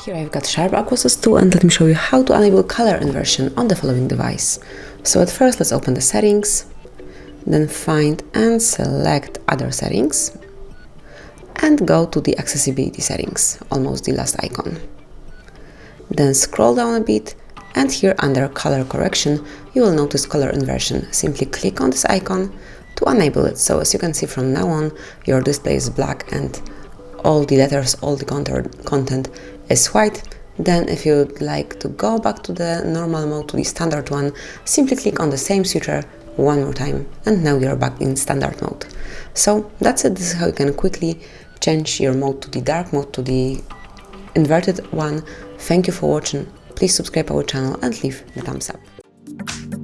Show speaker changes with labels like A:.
A: Here I've got SHARP Aquos S2 and let me show you how to enable color inversion on the following device. So at first let's open the settings, then find and select other settings and go to the accessibility settings, almost the last icon. Then scroll down a bit and here under color correction you will notice color inversion. Simply click on this icon to enable it. So as you can see, from now on your display is black and all the letters, all the content is white. Then if you'd like to go back to the normal mode, to the standard one, simply click on the same switcher one more time and now you're back in standard mode. So that's it. This is how you can quickly change your mode to the dark mode, to the inverted one. Thank you for watching. Please subscribe our channel and leave the thumbs up.